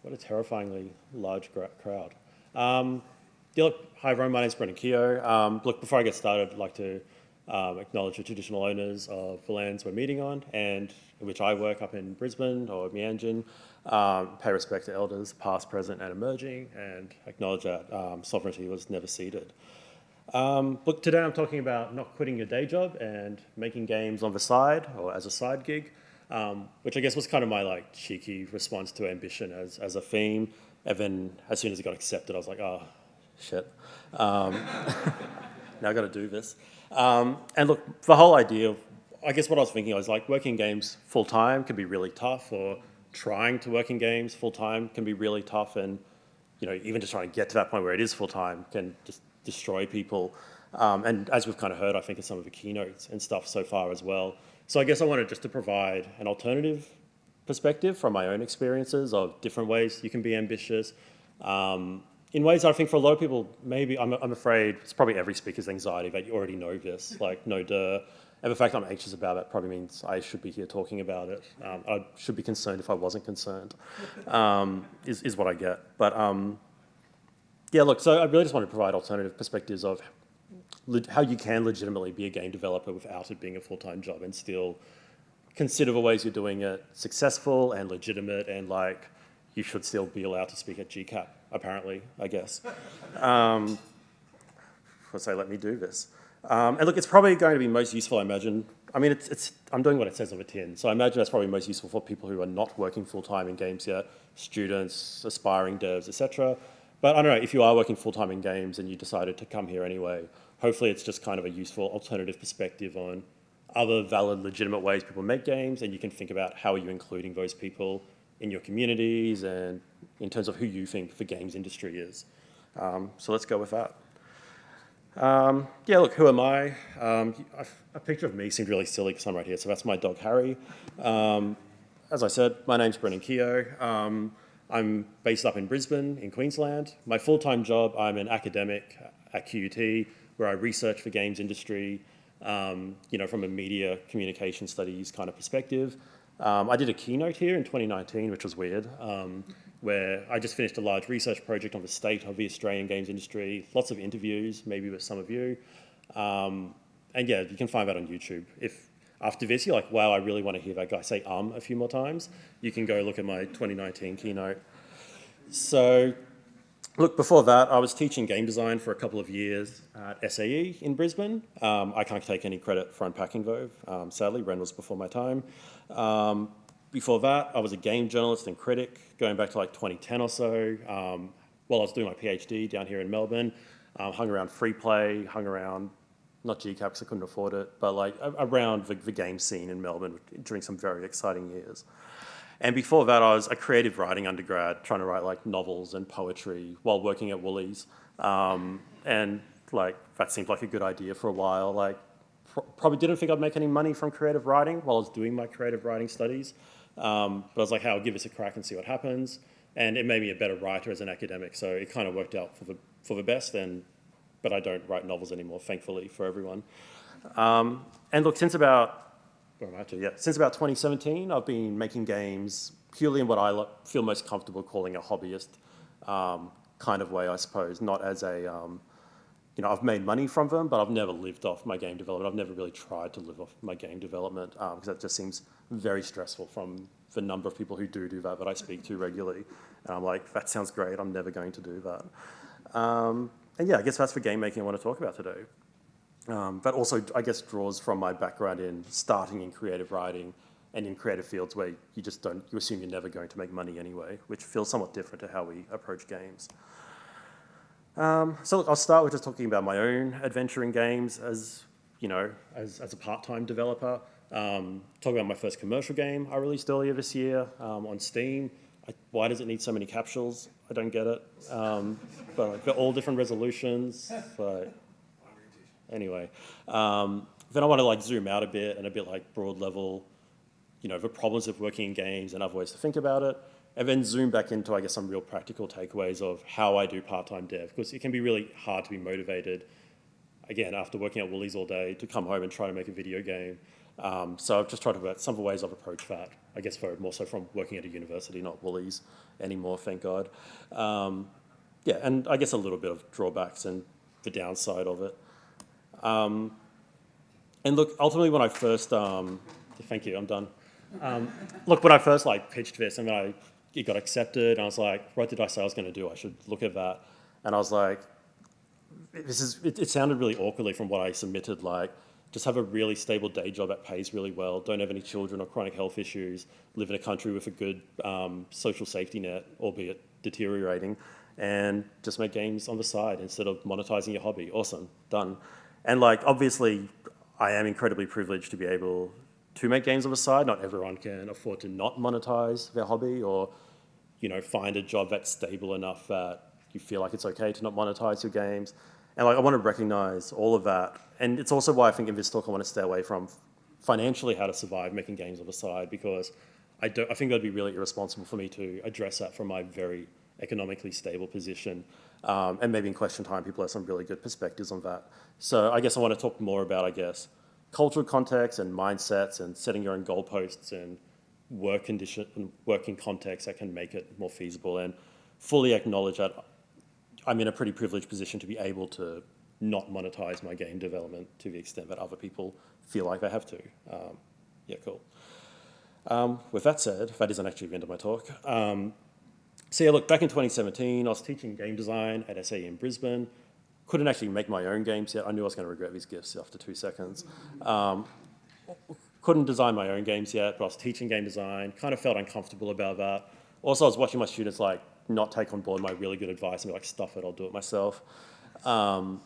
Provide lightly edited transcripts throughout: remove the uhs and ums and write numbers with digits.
What a terrifyingly large crowd. Look, hi everyone, my name's Keogh. Look, before I get started, I'd like to acknowledge the traditional owners of the lands we're meeting on, and in which I work up in Brisbane or Meanjin. Pay respect to elders, past, present, and emerging, and acknowledge that sovereignty was never ceded. Look, today I'm talking about not quitting your day job and making games on the side or as a side gig, which I guess was kind of my cheeky response to ambition as a theme. And then as soon as it got accepted, I was like, oh, shit. Now I got to do this. And look, the whole idea of, I guess what I was thinking, I was like, working games full time can be really tough, or trying to work in games full time can be really tough, and even just trying to get to that point where it is full time can just destroy people. And as we've kind of heard, I think, of some of the keynotes and stuff so far as well. So I guess I wanted just to provide an alternative perspective from my own experiences of different ways you can be ambitious. In ways that I think for a lot of people, maybe, I'm afraid, it's probably every speaker's anxiety that you already know this, like no duh. And the fact I'm anxious about it probably means I should be here talking about it. I should be concerned if I wasn't concerned, is what I get. But yeah, look, so I really just want to provide alternative perspectives of how you can legitimately be a game developer without it being a full-time job and still consider the ways you're doing it successful and legitimate, and you should still be allowed to speak at GCAP, apparently, I guess. So let me do this. And look, it's probably going to be most useful, I imagine. I mean, I'm doing what it says on the tin, so I imagine that's probably most useful for people who are not working full-time in games yet, students, aspiring devs, etc. But I don't know, if you are working full-time in games and you decided to come here anyway, hopefully it's just kind of a useful alternative perspective on other valid, legitimate ways people make games, and you can think about how are you including those people in your communities and in terms of who you think the games industry is. So let's go with that. Yeah, look, who am I? A picture of me seemed really silly because I'm right here, so that's my dog Harry. As I said, my name's Keogh. I'm based up in Brisbane, in Queensland. My full-time job, I'm an academic at QUT, where I research the games industry, from a media communication studies kind of perspective. I did a keynote here in 2019, which was weird, where I just finished a large research project on the state of the Australian games industry, lots of interviews, maybe with some of you. And yeah, you can find that on YouTube. If after this you're like, wow, I really want to hear that guy say a few more times, you can go look at my 2019 keynote. So look, before that, I was teaching game design for a couple of years at SAE in Brisbane. I can't take any credit for unpacking though, sadly. Ren was before my time. Before that, I was a game journalist and critic, going back to 2010 or so. While I was doing my PhD down here in Melbourne, hung around Free Play, hung around, not GCAP because I couldn't afford it, but around the game scene in Melbourne during some very exciting years. And before that, I was a creative writing undergrad, trying to write novels and poetry while working at Woolies. And that seemed like a good idea for a while. Probably didn't think I'd make any money from creative writing while I was doing my creative writing studies. But I was like, hey, I'll give this a crack and see what happens. And it made me a better writer as an academic, so it kind of worked out for the best. But I don't write novels anymore, thankfully, for everyone. And look, since about 2017, I've been making games purely in what I feel most comfortable calling a hobbyist kind of way, I suppose. Not as a, I've made money from them, but I've never lived off my game development. I've never really tried to live off my game development because that just seems very stressful from the number of people who do that I speak to regularly. And I'm like, that sounds great. I'm never going to do that. And yeah, I guess that's the game making I want to talk about today. But also, I guess, draws from my background in starting in creative writing and in creative fields where you assume you're never going to make money anyway, which feels somewhat different to how we approach games. So look, I'll start with just talking about my own adventure in games as a part-time developer. Talk about my first commercial game I released earlier this year on Steam. Why does it need so many capsules? I don't get it. But they're all different resolutions. Anyway, then I want to zoom out a bit and a bit broad level, the problems of working in games and other ways to think about it, and then zoom back into, I guess, some real practical takeaways of how I do part-time dev, because it can be really hard to be motivated, again, after working at Woolies all day, to come home and try to make a video game. So I've just tried to work some of the ways I've approached that, I guess more so from working at a university, not Woolies anymore, thank God. Yeah, and I guess a little bit of drawbacks and the downside of it. And look, ultimately when I first, thank you, I'm done. Look, when I first pitched this and then it got accepted, and I was like, what did I say I was going to do? I should look at that. And I was like, it sounded really awkwardly from what I submitted, just have a really stable day job that pays really well, don't have any children or chronic health issues, live in a country with a good social safety net, albeit deteriorating, and just make games on the side instead of monetizing your hobby. Awesome, done. And obviously, I am incredibly privileged to be able to make games on the side. Not everyone can afford to not monetize their hobby or, find a job that's stable enough that you feel like it's okay to not monetize your games. And I want to recognize all of that. And it's also why I think in this talk I want to stay away from financially how to survive making games on the side, because I think that'd be really irresponsible for me to address that from my very economically stable position. And maybe in question time, people have some really good perspectives on that. So I guess I want to talk more about, cultural context and mindsets and setting your own goalposts and working context that can make it more feasible, and fully acknowledge that I'm in a pretty privileged position to be able to not monetize my game development to the extent that other people feel like they have to. Yeah, cool. With that said, that isn't actually the end of my talk. So yeah, look, back in 2017, I was teaching game design at SAE in Brisbane. Couldn't actually make my own games yet. I knew I was going to regret these gifts after 2 seconds. Couldn't design my own games yet, but I was teaching game design, kind of felt uncomfortable about that. Also, I was watching my students not take on board my really good advice and be like, stuff it, I'll do it myself. And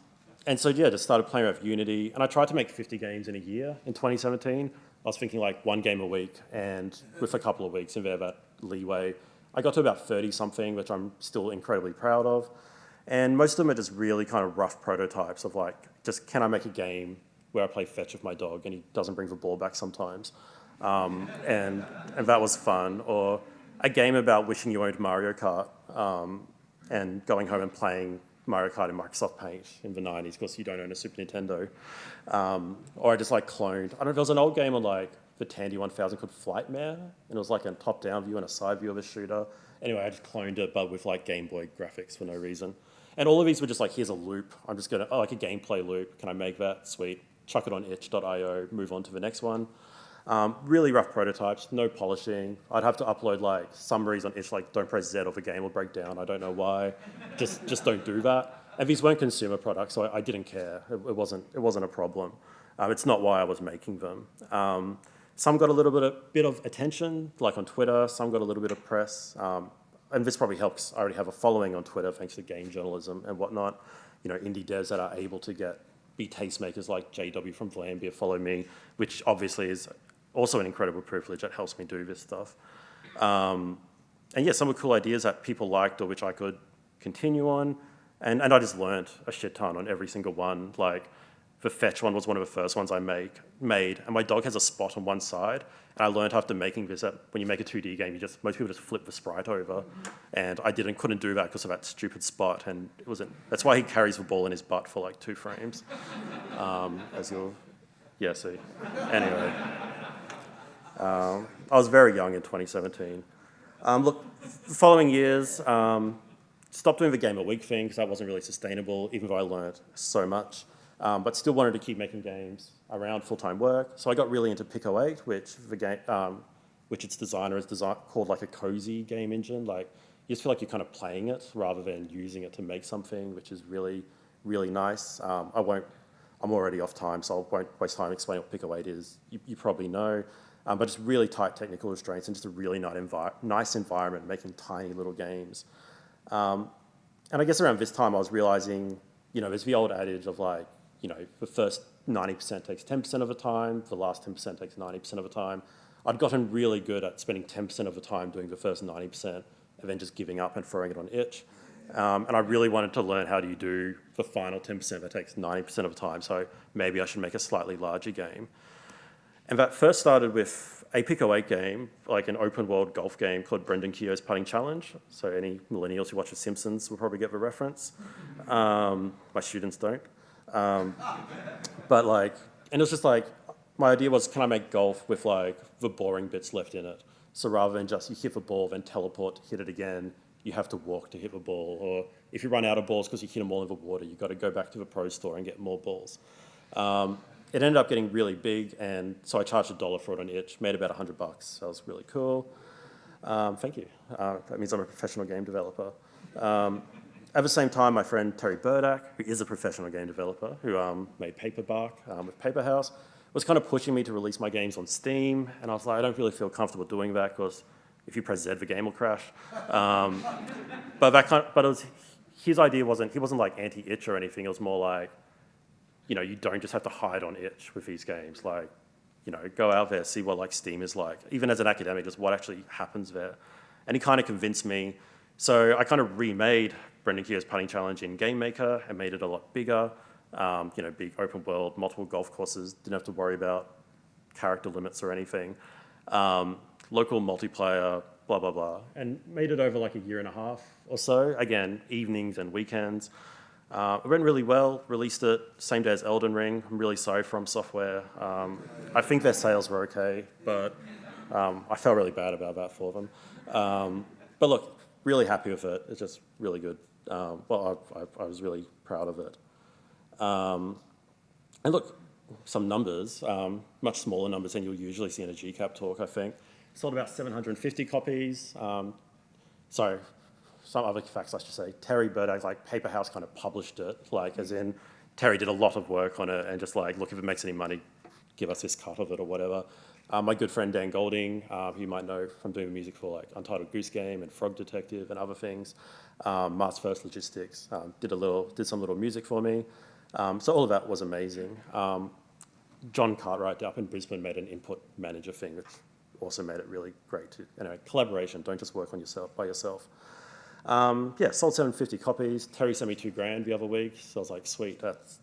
so yeah, just started playing with Unity, and I tried to make 50 games in a year in 2017. I was thinking one game a week, and with a couple of weeks in there, that leeway, I got to about 30 something, which I'm still incredibly proud of. And most of them are just really kind of rough prototypes of just can I make a game where I play fetch with my dog and he doesn't bring the ball back sometimes. And that was fun. Or a game about wishing you owned Mario Kart and going home and playing Mario Kart in Microsoft Paint in the 90s because you don't own a Super Nintendo. Or I just cloned. I don't know, there was an old game on the Tandy 1000 called Flightmare, and it was a top-down view and a side view of a shooter. Anyway, I just cloned it, but with Game Boy graphics for no reason. And all of these were just here's a loop. I'm just gonna, a gameplay loop. Can I make that? Sweet. Chuck it on itch.io, move on to the next one. Really rough prototypes, no polishing. I'd have to upload summaries on itch, don't press Z or the game will break down. I don't know why. Just don't do that. And these weren't consumer products, so I didn't care. It wasn't a problem. It's not why I was making them. Some got a little bit of attention, on Twitter. Some got a little bit of press. And this probably helps. I already have a following on Twitter thanks to game journalism and whatnot. Indie devs that are able to be tastemakers like JW from Vlambeer follow me, which obviously is also an incredible privilege that helps me do this stuff. And yeah, some of the cool ideas that people liked or which I could continue on. And I just learned a shit ton on every single one. The fetch one was one of the first ones I made, and my dog has a spot on one side, and I learned after making this that when you make a 2D game, most people just flip the sprite over, and I couldn't do that because of that stupid spot, and that's why he carries the ball in his butt for 2 frames, see. Anyway, I was very young in 2017. Look, the following years, stopped doing the game a week thing because that wasn't really sustainable, even though I learned so much. But still wanted to keep making games around full-time work. So I got really into Pico 8, which its designer has called a cozy game engine. You just feel like you're kind of playing it rather than using it to make something, which is really, really nice. I'm already off time, so I won't waste time explaining what Pico 8 is. You probably know. But it's really tight technical restraints and just a really nice environment, making tiny little games. And I guess around this time I was realizing, there's the old adage of the first 90% takes 10% of the time, the last 10% takes 90% of the time. I'd gotten really good at spending 10% of the time doing the first 90% and then just giving up and throwing it on itch. And I really wanted to learn how do you do the final 10% that takes 90% of the time, so maybe I should make a slightly larger game. And that first started with a Pico 8 game, an open world golf game called Brendan Keogh's Putting Challenge. So any millennials who watch The Simpsons will probably get the reference. My students don't. And it was just my idea was, can I make golf with like the boring bits left in it? So rather than just you hit the ball, then teleport to hit it again, you have to walk to hit the ball. Or if you run out of balls because you hit them all in the water, you've got to go back to the pro store and get more balls. It ended up getting really big, and so I charged $1 for it on itch, made about $100. That was really cool. Thank you. That means I'm a professional game developer. At the same time, my friend Terry Burdak, who is a professional game developer, who made Paperbark with Paper House, was kind of pushing me to release my games on Steam, and I was like, I don't really feel comfortable doing that because if you press Z, the game will crash. But it was, his idea he wasn't like anti-itch or anything. It was more like, you don't just have to hide on itch with these games. Like, go out there, see what like Steam is like. Even as an academic, just what actually happens there. And he kind of convinced me. So I kind of remade Brendan Keogh's putting challenge in Game Maker and made it a lot bigger. Big open world, multiple golf courses, didn't have to worry about character limits or anything. Local multiplayer, blah, blah, blah. And made it over like a year and a half or so. Again, evenings and weekends. It went really well, released it same day as Elden Ring. I'm really sorry From Software. I think their sales were okay, but I felt really bad about that for them. But look, really happy with it. It's just really good. I was really proud of it. And look, some numbers, much smaller numbers than you'll usually see in a GCAP talk, I think. Sold about 750 copies. Sorry, some other facts I should say. Terry Burdak, like Paper House kind of published it, like as in Terry did a lot of work on it and just like, look, if it makes any money, give us this cut of it or whatever. My good friend Dan Golding, who you might know from doing music for like Untitled Goose Game and Frog Detective and other things. Mars First Logistics did some little music for me. So all of that was amazing. John Cartwright up in Brisbane made an input manager thing, which also made it really great too. Anyway, collaboration, don't just work on by yourself. Sold 750 copies. Terry sent me $2,000 the other week, so I was like, sweet, that's,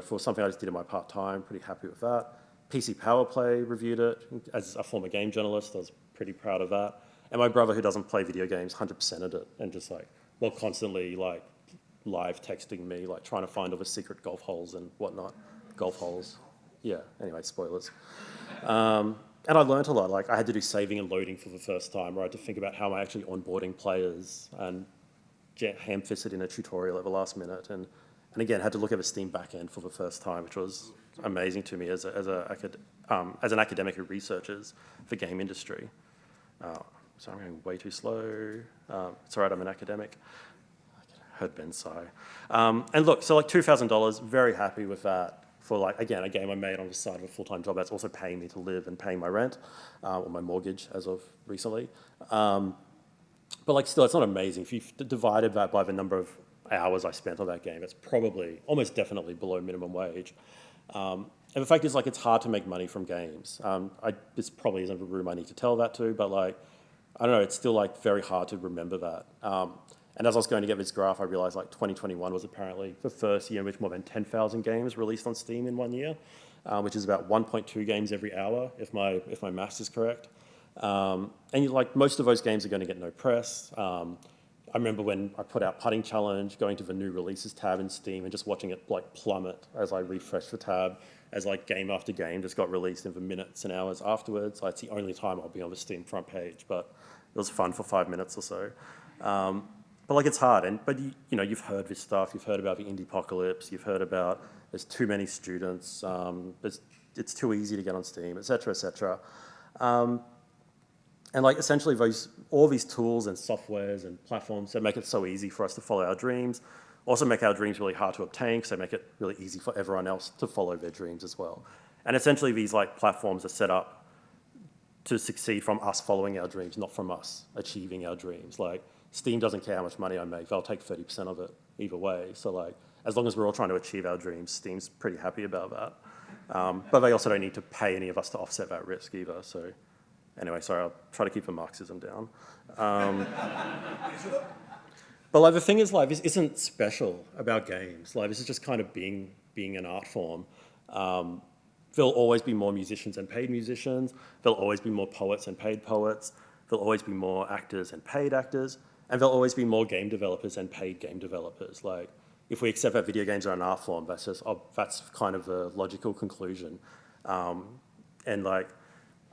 for something I just did in my part-time, pretty happy with that. PC Power Play reviewed it. As a former game journalist, I was pretty proud of that. And my brother, who doesn't play video games, 100%ed it, and just like, constantly like live texting me, like trying to find all the secret golf holes and whatnot. Golf holes. Yeah, anyway, spoilers. And I learned a lot. Like I had to do saving and loading for the first time, where I had to think about how am I actually onboarding players and ham-fisted in a tutorial at the last minute. And again, had to look at the Steam backend for the first time, which was amazing to me as an academic who researches the game industry. So I'm going way too slow. It's all right, I'm an academic. I heard Ben sigh. And look, so like $2,000, very happy with that. For like, again, a game I made on the side of a full-time job that's also paying me to live and paying my rent, or my mortgage as of recently. But like still, it's not amazing. If you've divided that by the number of hours I spent on that game, it's probably, almost definitely below minimum wage. And the fact is, like, it's hard to make money from games. This probably isn't a room I need to tell that to, but like, I don't know, it's still like very hard to remember that. And as I was going to get this graph, I realized like 2021 was apparently the first year in which more than 10,000 games released on Steam in 1 year, which is about 1.2 games every hour, if my maths is correct. And like most of those games are going to get no press. I remember when I put out Putting Challenge, going to the new releases tab in Steam and just watching it like plummet as I refreshed the tab, as like game after game just got released in the minutes and hours afterwards. Like, it's the only time I'll be on the Steam front page, but it was fun for 5 minutes or so. But like, it's hard, but you've heard this stuff. You've heard about the indie apocalypse. You've heard about there's too many students. It's too easy to get on Steam, et cetera, et cetera. And like essentially all these tools and softwares and platforms that make it so easy for us to follow our dreams, also make our dreams really hard to obtain because they make it really easy for everyone else to follow their dreams as well. And essentially these like platforms are set up to succeed from us following our dreams, not from us achieving our dreams. Like, Steam doesn't care how much money I make. They'll take 30% of it either way. So like, as long as we're all trying to achieve our dreams, Steam's pretty happy about that. But they also don't need to pay any of us to offset that risk either. So anyway, sorry, I'll try to keep the Marxism down. But like, the thing is, like, this isn't special about games. Like, this is just kind of being an art form. There'll always be more musicians and paid musicians. There'll always be more poets and paid poets. There'll always be more actors and paid actors. And there'll always be more game developers and paid game developers. Like, if we accept that video games are an art form, that's kind of the logical conclusion. And like,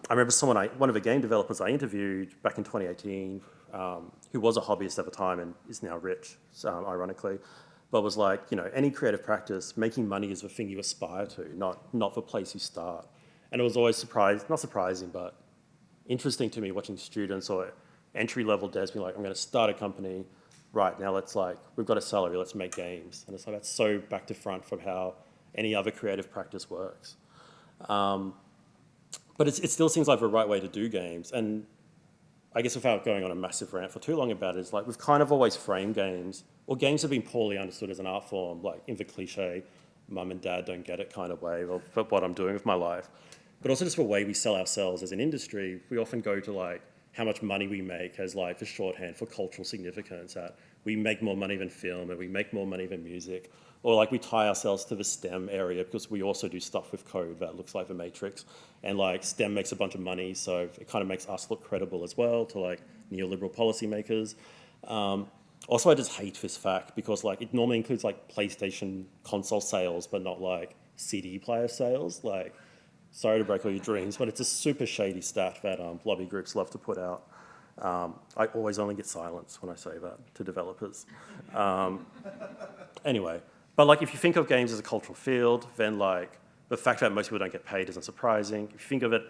I remember one of the game developers I interviewed back in 2018, who was a hobbyist at the time and is now rich, ironically, but was like, any creative practice, making money is the thing you aspire to, not the place you start. And it was always not surprising, but interesting to me watching students or entry-level devs be like, I'm going to start a company, right, now we've got a salary, let's make games. And it's like, that's so back to front from how any other creative practice works. But it still seems like the right way to do games. And I guess without going on a massive rant for too long about it, is like we've kind of always framed games, or games have been poorly understood as an art form, like in the cliche, mum and dad don't get it kind of way, or what I'm doing with my life. But also just the way we sell ourselves as an industry, we often go to like how much money we make as like the shorthand for cultural significance, that we make more money than film and we make more money than music. Or like we tie ourselves to the STEM area because we also do stuff with code that looks like the Matrix. And like STEM makes a bunch of money, so it kind of makes us look credible as well to like neoliberal policymakers. Also, I just hate this fact because like it normally includes like PlayStation console sales, but not like CD player sales. Like, sorry to break all your dreams, but it's a super shady stat that lobby groups love to put out. I always only get silence when I say that to developers. Anyway. But like, if you think of games as a cultural field, then like the fact that most people don't get paid isn't surprising. If you think of it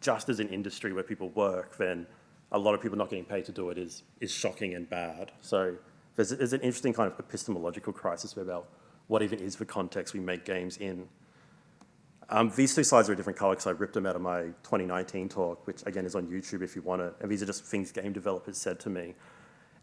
just as an industry where people work, then a lot of people not getting paid to do it is shocking and bad. So there's an interesting kind of epistemological crisis about what even is the context we make games in. These two slides are a different color because I ripped them out of my 2019 talk, which again is on YouTube if you want it. And these are just things game developers said to me.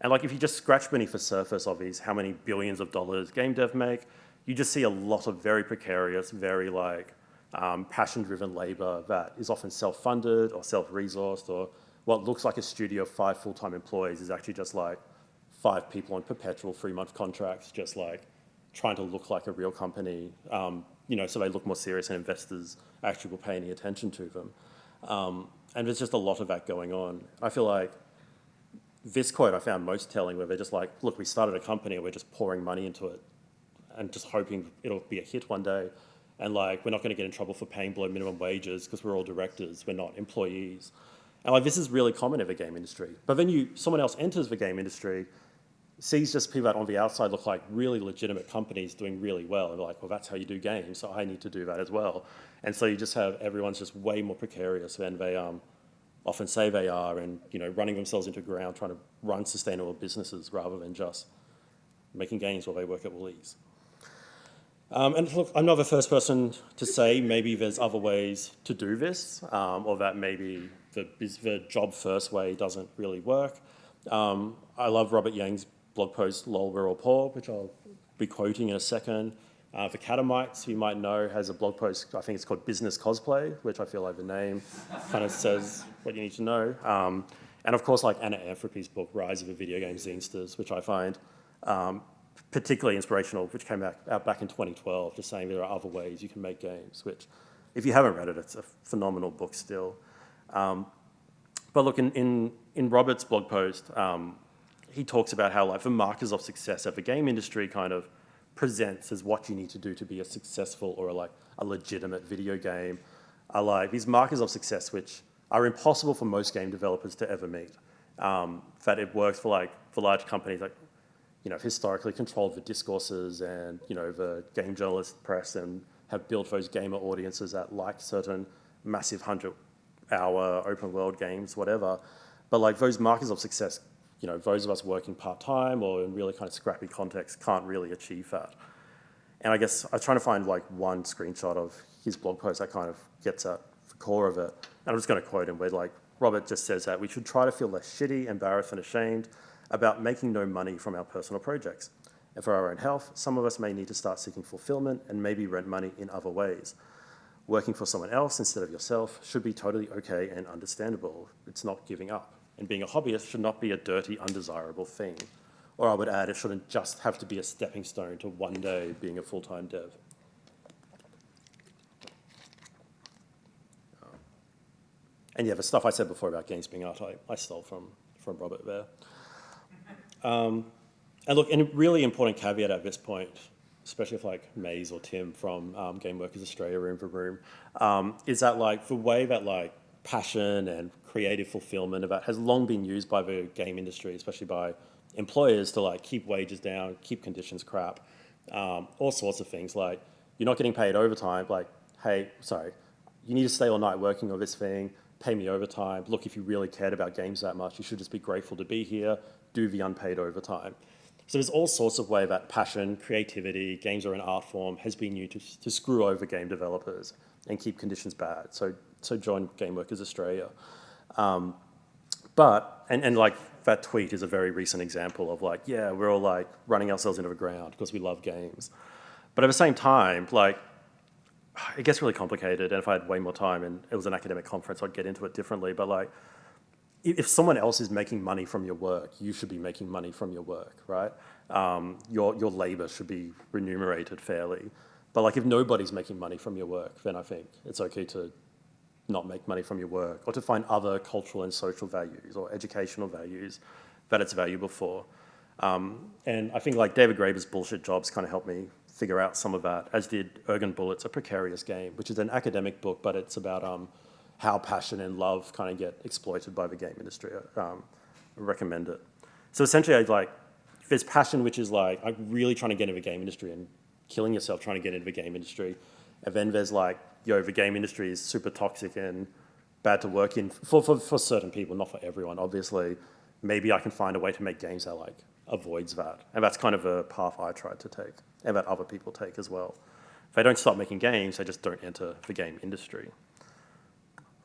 And like, if you just scratch beneath the surface of these, how many billions of dollars game dev make, you just see a lot of very precarious, very like passion-driven labor that is often self-funded or self-resourced, or what looks like a studio of 5 full-time employees is actually just like 5 people on perpetual 3-month contracts, just like trying to look like a real company, so they look more serious and investors actually will pay any attention to them. And there's just a lot of that going on. I feel like this quote I found most telling, where they're just like, look, we started a company and we're just pouring money into it and just hoping it'll be a hit one day. And like, we're not going to get in trouble for paying below minimum wages because we're all directors, we're not employees. And like, this is really common in the game industry. But then someone else enters the game industry, sees just people that on the outside look like really legitimate companies doing really well. And they're like, well, that's how you do games, so I need to do that as well. And so you just have everyone's just way more precarious than they often say they are, and running themselves into the ground trying to run sustainable businesses rather than just making games while they work at Woolies. And look, I'm not the first person to say maybe there's other ways to do this, or that maybe the job first way doesn't really work. I love Robert Yang's blog post, "Lol, we're all poor," which I'll be quoting in a second. The Catamites, who you might know, has a blog post, I think it's called Business Cosplay, which I feel like the name kind of says what you need to know. And of course, like Anna Anthropy's book, Rise of the Video Game Zinesters, which I find particularly inspirational, which came out back in 2012, just saying there are other ways you can make games, which, if you haven't read it, it's a phenomenal book still. But look, in Robert's blog post, he talks about how like the markers of success of the game industry kind of presents as what you need to do to be a successful or a legitimate video game are like these markers of success which are impossible for most game developers to ever meet. That it works for large companies like historically controlled the discourses and the game journalist press and have built those gamer audiences that like certain massive 100-hour open world games, whatever. But like those markers of success, those of us working part-time or in really kind of scrappy contexts can't really achieve that. And I guess I was trying to find like one screenshot of his blog post that kind of gets at the core of it. And I'm just going to quote him where like Robert just says that we should try to feel less shitty, embarrassed and ashamed about making no money from our personal projects. And for our own health, some of us may need to start seeking fulfillment and maybe rent money in other ways. Working for someone else instead of yourself should be totally okay and understandable. It's not giving up. And being a hobbyist should not be a dirty, undesirable thing. Or I would add, it shouldn't just have to be a stepping stone to one day being a full-time dev. And yeah, the stuff I said before about games being art, I stole from Robert there. And look, and a really important caveat at this point, especially if like Maze or Tim from Game Workers Australia are in the room, is that like the way that like passion and creative fulfillment of that has long been used by the game industry, especially by employers to like keep wages down, keep conditions crap, all sorts of things. Like you're not getting paid overtime, like, hey, sorry, you need to stay all night working on this thing, pay me overtime. Look, if you really cared about games that much, you should just be grateful to be here, do the unpaid overtime. So there's all sorts of way that passion, creativity, games are an art form, has been used to screw over game developers and keep conditions bad. So join Game Workers Australia. And like that tweet is a very recent example of like, yeah, we're all like running ourselves into the ground because we love games. But at the same time, like, it gets really complicated, and if I had way more time and it was an academic conference, I'd get into it differently. But like, if someone else is making money from your work, you should be making money from your work, right? Your labor should be remunerated fairly. But like, if nobody's making money from your work, then I think it's okay to not make money from your work, or to find other cultural and social values or educational values that it's valuable for. And I think like David Graeber's Bullshit Jobs kind of helped me figure out some of that, as did Ergen Bullett's A Precarious Game, which is an academic book, but it's about how passion and love kind of get exploited by the game industry. I recommend it. So essentially, if there's passion, which is like, I'm really trying to get into the game industry and killing yourself trying to get into the game industry. And then there's like, the game industry is super toxic and bad to work in for certain people, not for everyone, obviously. Maybe I can find a way to make games that like avoids that. And that's kind of a path I tried to take, and that other people take as well. If they don't stop making games, they just don't enter the game industry.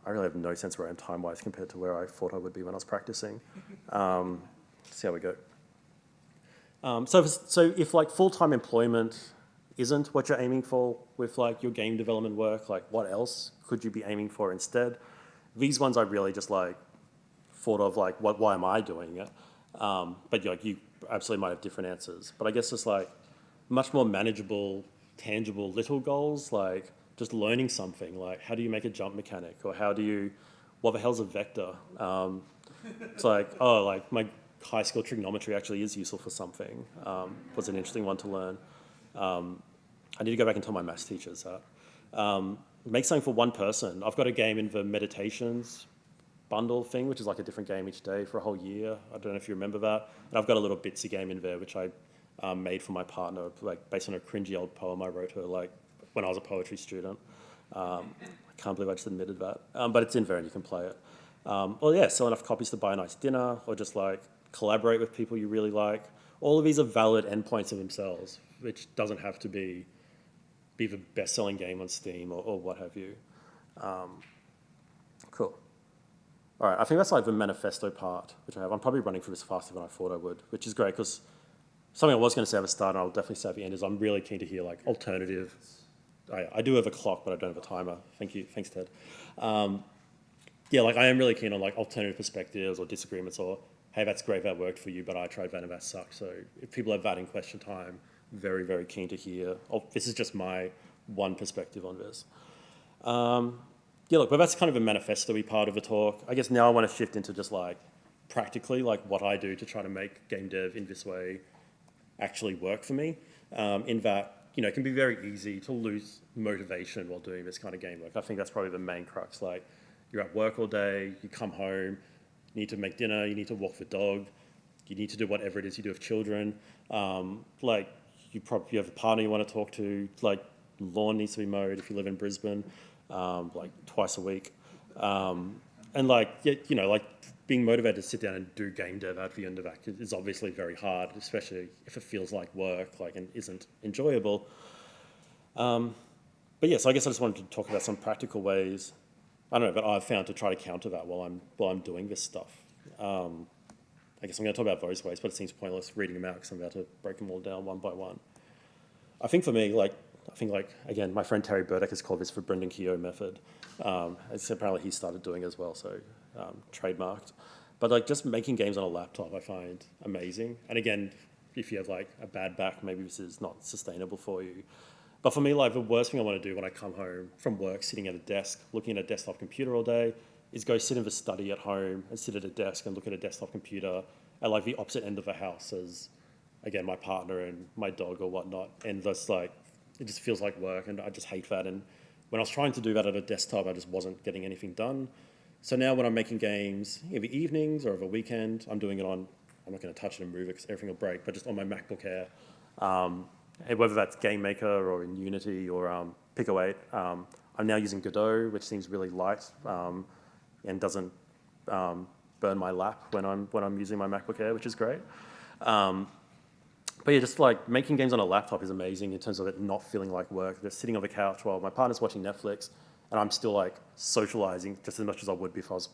I really have no sense where I am time-wise compared to where I thought I would be when I was practicing. See how we go. So if like full-time employment isn't what you're aiming for with like your game development work, like what else could you be aiming for instead? These ones I really just like thought of like, why am I doing it? But like you absolutely might have different answers. But I guess it's like much more manageable, tangible little goals, like just learning something, like how do you make a jump mechanic, or what the hell's a vector? It's like, oh, like my high school trigonometry actually is useful for something. Was an interesting one to learn. I need to go back and tell my maths teachers that. Make something for one person. I've got a game in the meditations bundle thing, which is like a different game each day for a whole year. I don't know if you remember that. And I've got a little bitsy game in there, which I made for my partner, like based on a cringy old poem I wrote her, like when I was a poetry student. I can't believe I just admitted that. But it's in there and you can play it. Or yeah, sell enough copies to buy a nice dinner, or just like collaborate with people you really like. All of these are valid endpoints of themselves, which doesn't have to be the best-selling game on Steam or what have you. Cool. All right, I think that's like the manifesto part, which I have. I'm probably running through this faster than I thought I would, which is great, because something I was going to say at the start, and I'll definitely say at the end, is I'm really keen to hear like alternative. I do have a clock, but I don't have a timer. Thank you. Thanks, Ted. Yeah, like I am really keen on like alternative perspectives or disagreements, or hey, that's great, that worked for you, but I tried that and that sucked. So if people have that in question time, very, very keen to hear. Oh, this is just my one perspective on this. Yeah, look, but that's kind of a manifesto-y part of the talk. I guess now I want to shift into just like practically like what I do to try to make game dev in this way actually work for me. In that, it can be very easy to lose motivation while doing this kind of game work. I think that's probably the main crux. Like, you're at work all day, you come home, you need to make dinner, you need to walk the dog, you need to do whatever it is you do with children. Like, you have a partner you want to talk to, like, lawn needs to be mowed if you live in Brisbane, like twice a week. And like, like being motivated to sit down and do game dev at the end of that is obviously very hard, especially if it feels like work, like, and isn't enjoyable. But yeah, so I guess I just wanted to talk about some practical ways, I don't know, but I've found to try to counter that while I'm doing this stuff. I guess I'm going to talk about those ways, but it seems pointless reading them out because I'm about to break them all down one by one. I think for me, again, my friend Terry Burdick has called this the Brendan Keogh method. It's apparently he started doing as well, so trademarked. But like just making games on a laptop, I find amazing. And again, if you have like a bad back, maybe this is not sustainable for you. But for me, like the worst thing I want to do when I come home from work, sitting at a desk, looking at a desktop computer all day, is go sit in the study at home and sit at a desk and look at a desktop computer at like the opposite end of the house as again, my partner and my dog or whatnot. And just like, it just feels like work, and I just hate that. And when I was trying to do that at a desktop, I just wasn't getting anything done. So now when I'm making games, every evenings or over a weekend, I'm doing it on, I'm not going to touch it and move it because everything will break, but just on my MacBook Air. And whether that's Game Maker or in Unity or Pico 8, I'm now using Godot, which seems really light and doesn't burn my lap when I'm using my MacBook Air, which is great. But yeah, just like making games on a laptop is amazing in terms of it not feeling like work. Just sitting on the couch while my partner's watching Netflix, and I'm still like socializing just as much as I would if I was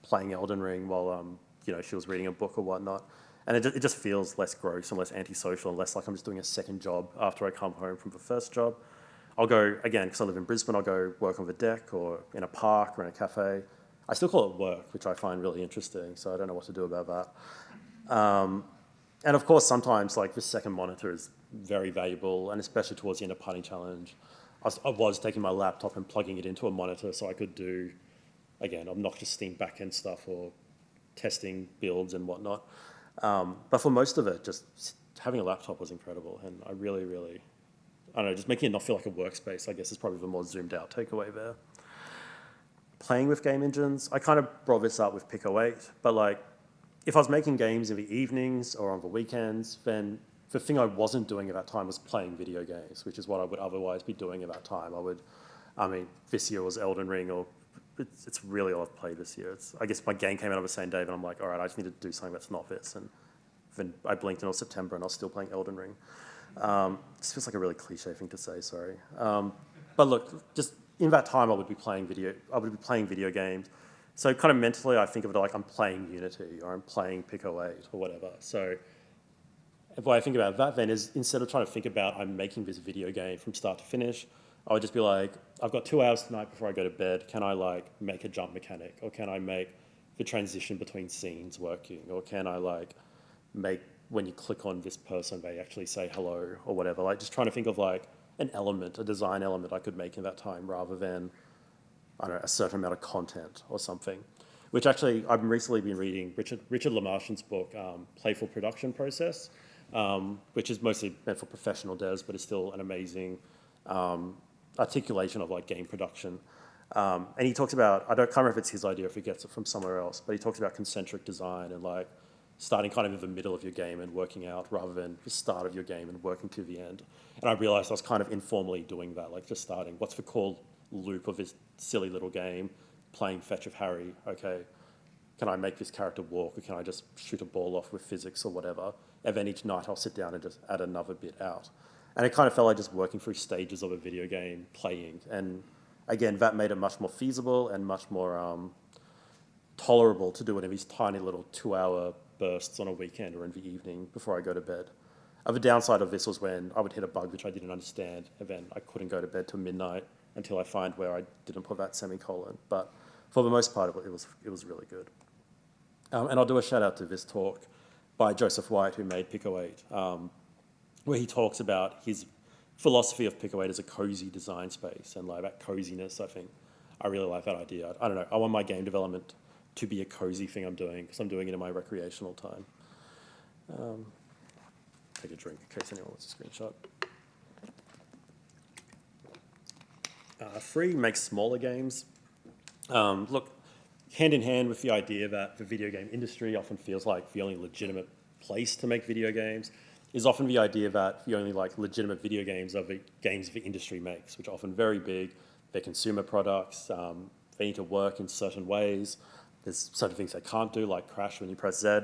playing Elden Ring while she was reading a book or whatnot. And it just feels less gross and less antisocial and less like I'm just doing a second job after I come home from the first job. I'll go, again, because I live in Brisbane, I'll go work on the deck or in a park or in a cafe. I still call it work, which I find really interesting, so I don't know what to do about that. And of course, sometimes like the second monitor is very valuable, and especially towards the end of Punting Challenge, I was taking my laptop and plugging it into a monitor so I could do, again, obnoxious Steam backend stuff or testing builds and whatnot. But for most of it, just having a laptop was incredible, and I really, I don't know, just making it not feel like a workspace, I guess, is probably the more zoomed out takeaway there. Playing with game engines, I kind of brought this up with Pico 8, but like, if I was making games in the evenings or on the weekends, then the thing I wasn't doing at that time was playing video games, which is what I would otherwise be doing at that time. This year was Elden Ring, or it's really all I've played this year. I guess my game came out on the same day, and I'm like, all right, I just need to do something that's not this. And then I blinked until September, and I was still playing Elden Ring. This feels like a really cliche thing to say, sorry. But look, just in that time, I would be playing video games. So kind of mentally, I think of it like I'm playing Unity or I'm playing Pico 8 or whatever. So if I think about that then is instead of trying to think about I'm making this video game from start to finish, I would just be like, I've got 2 hours tonight before I go to bed. Can I like make a jump mechanic, or can I make the transition between scenes working, or can I like make when you click on this person they actually say hello or whatever? Like just trying to think of like an element, a design element I could make in that time rather than I don't know, a certain amount of content or something. Which actually, I've recently been reading Richard Lamarchian's book, Playful Production Process, which is mostly meant for professional devs, but is still an amazing articulation of like game production. And he talks about, can't remember if it's his idea or if he gets it from somewhere else, but he talks about concentric design and like starting kind of in the middle of your game and working out rather than the start of your game and working to the end. And I realized I was kind of informally doing that, like just starting, what's the core loop of this silly little game, playing Fetch of Harry, okay, can I make this character walk, or can I just shoot a ball off with physics or whatever? And then each night I'll sit down and just add another bit out. And it kind of felt like just working through stages of a video game, playing. And again, that made it much more feasible and much more tolerable to do it in these tiny little 2-hour bursts on a weekend or in the evening before I go to bed. The downside of this was when I would hit a bug which I didn't understand, and then I couldn't go to bed till midnight until I find where I didn't put that semicolon. But for the most part, it was really good. And I'll do a shout out to this talk by Joseph White, who made Pico 8, where he talks about his philosophy of Pico 8 as a cozy design space, and like that coziness, I think, I really like that idea. I don't know, I want my game development to be a cozy thing I'm doing, because I'm doing it in my recreational time. Take a drink in case anyone wants a screenshot. Free makes smaller games. Look, hand in hand with the idea that the video game industry often feels like the only legitimate place to make video games is often the idea that the only like legitimate video games are the games the industry makes, which are often very big. They're consumer products. They need to work in certain ways. There's certain things they can't do, like crash when you press Z.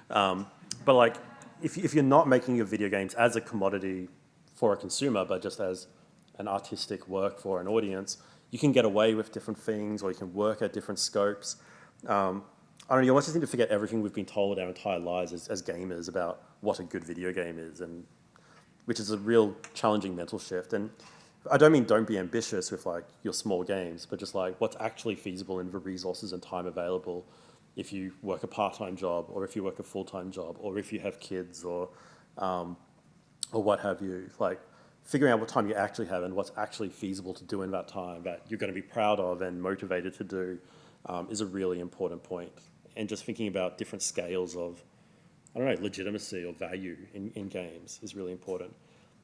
But like, if you're not making your video games as a commodity for a consumer, but just as an artistic work for an audience, you can get away with different things, or you can work at different scopes. I don't know, you almost just need to forget everything we've been told our entire lives as gamers about what a good video game is, and which is a real challenging mental shift. And I don't mean don't be ambitious with like your small games, but just like what's actually feasible in the resources and time available if you work a part-time job, or if you work a full-time job, or if you have kids, or what have you. Like figuring out what time you actually have and what's actually feasible to do in that time that you're going to be proud of and motivated to do is a really important point. And just thinking about different scales of I don't know, legitimacy or value in games is really important.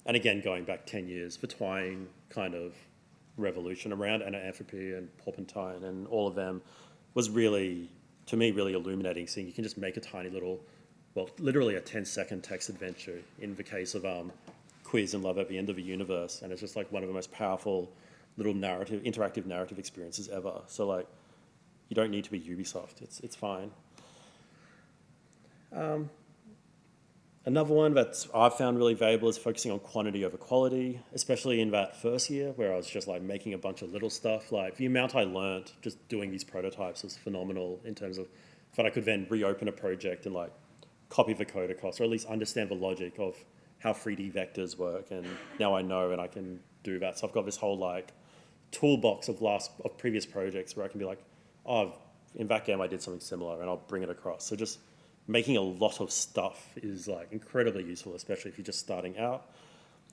And again, going back 10 years, the Twine kind of revolution around Anthropy and Porpentine and all of them was really, to me, really illuminating, seeing you can just make a tiny little, well, literally a 10-second text adventure in the case of Quiz and Love at the End of a Universe. And it's just like one of the most powerful little interactive narrative experiences ever. So like, you don't need to be Ubisoft, it's fine. Another one that I've found really valuable is focusing on quantity over quality, especially in that first year where I was just like making a bunch of little stuff. Like the amount I learned just doing these prototypes was phenomenal in terms of that I could then reopen a project and like copy the code across, or at least understand the logic of how 3D vectors work. And now I know and I can do that. So I've got this whole like toolbox of previous projects where I can be like, oh, in that game I did something similar and I'll bring it across. So just making a lot of stuff is like incredibly useful, especially if you're just starting out.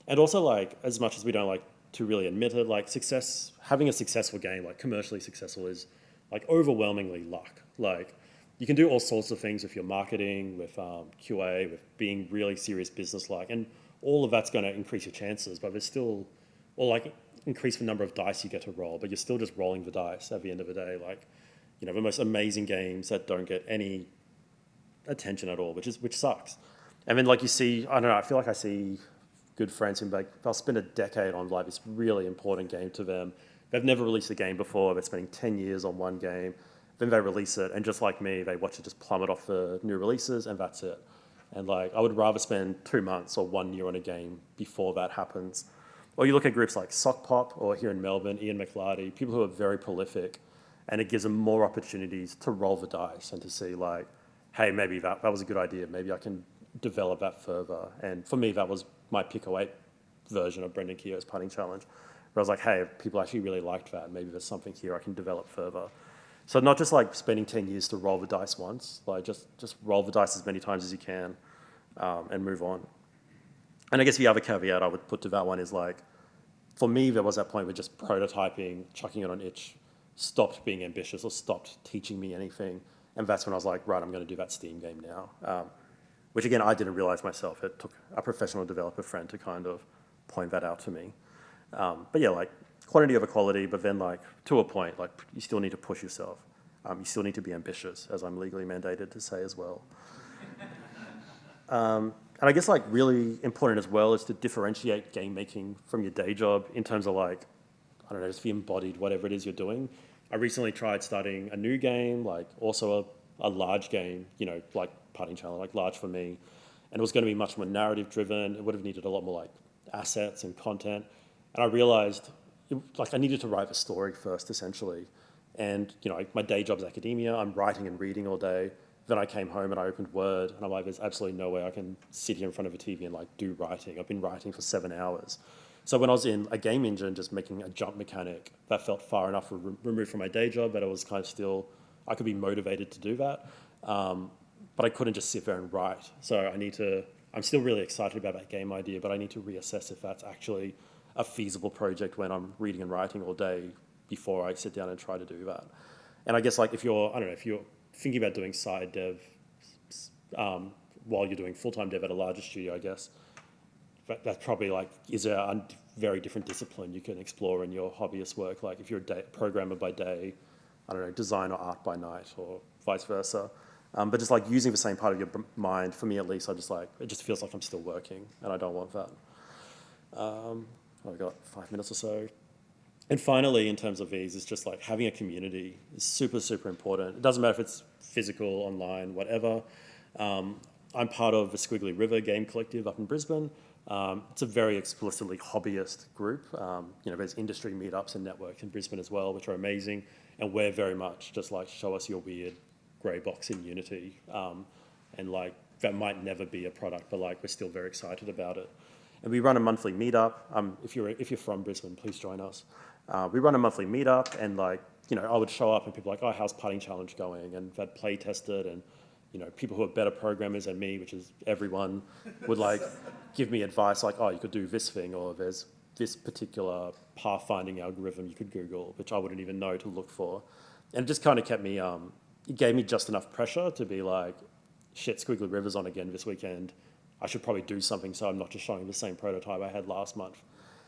And also like, as much as we don't like to really admit it, like having a successful game, like commercially successful is like overwhelmingly luck. Like you can do all sorts of things with your marketing, with QA, with being really serious business-like, and all of that's gonna increase your chances, but there's still, or like increase the number of dice you get to roll, but you're still just rolling the dice at the end of the day. Like, you know, the most amazing games that don't get any attention at all, which sucks. And then like you see, I don't know, I feel like I see good friends who like they'll spend a decade on like this really important game to them. They've never released a game before, they're spending 10 years on one game, then they release it, and just like me, they watch it just plummet off the new releases, and that's it. And like, I would rather spend 2 months or 1 year on a game before that happens. Or you look at groups like Sock Pop, or here in Melbourne, Ian McLarty, people who are very prolific, and it gives them more opportunities to roll the dice and to see like, hey, maybe that was a good idea. Maybe I can develop that further. And for me, that was my Pick 08 version of Brendan Keogh's putting challenge, where I was like, hey, people actually really liked that. Maybe there's something here I can develop further. So not just like spending 10 years to roll the dice once, like just roll the dice as many times as you can and move on. And I guess the other caveat I would put to that one is like, for me, there was that point where just prototyping, chucking it on itch, stopped being ambitious or stopped teaching me anything. And that's when I was like, right, I'm going to do that Steam game now. Which again, I didn't realize myself. It took a professional developer friend to kind of point that out to me. But yeah, like quantity over quality, but then like to a point, like you still need to push yourself. You still need to be ambitious, as I'm legally mandated to say as well. And I guess like really important as well is to differentiate game making from your day job in terms of like, I don't know, just be embodied, whatever it is you're doing. I recently tried starting a new game, like also a large game, you know, like Parting Challenge, like large for me. And it was going to be much more narrative driven. It would have needed a lot more like assets and content. And I realized like I needed to write the story first, essentially. And, you know, my day job's academia. I'm writing and reading all day. Then I came home and I opened Word, and I'm like, there's absolutely no way I can sit here in front of a TV and like do writing. I've been writing for 7 hours. So when I was in a game engine, just making a jump mechanic, that felt far enough removed from my day job, but it was kind of still, I could be motivated to do that. But I couldn't just sit there and write. So I'm still really excited about that game idea, but I need to reassess if that's actually a feasible project when I'm reading and writing all day before I sit down and try to do that. And I guess like if you're thinking about doing side dev while you're doing full-time dev at a larger studio, I guess, that's probably like is a very different discipline you can explore in your hobbyist work. Like if you're a programmer by day, I don't know, design or art by night, or vice versa. But just like using the same part of your mind, for me at least, it just feels like I'm still working, and I don't want that. I've got 5 minutes or so. And finally, in terms of these, it's just like having a community is super, super important. It doesn't matter if it's physical, online, whatever. I'm part of the Squiggly River Game Collective up in Brisbane. It's a very explicitly hobbyist group. There's industry meetups and networks in Brisbane as well, which are amazing. And we're very much just like, show us your weird grey box in Unity. And like, that might never be a product, but like, we're still very excited about it. And we run a monthly meetup. If you're from Brisbane, please join us. We run a monthly meetup, and like, I would show up and people are like, oh, how's Putting Challenge going? And they'd play tested, and people who are better programmers than me, which is everyone, would like give me advice like, oh, you could do this thing, or there's this particular pathfinding algorithm you could Google, which I wouldn't even know to look for. And it just kind of kept me, it gave me just enough pressure to be like, shit, Squiggly River's on again this weekend. I should probably do something so I'm not just showing the same prototype I had last month.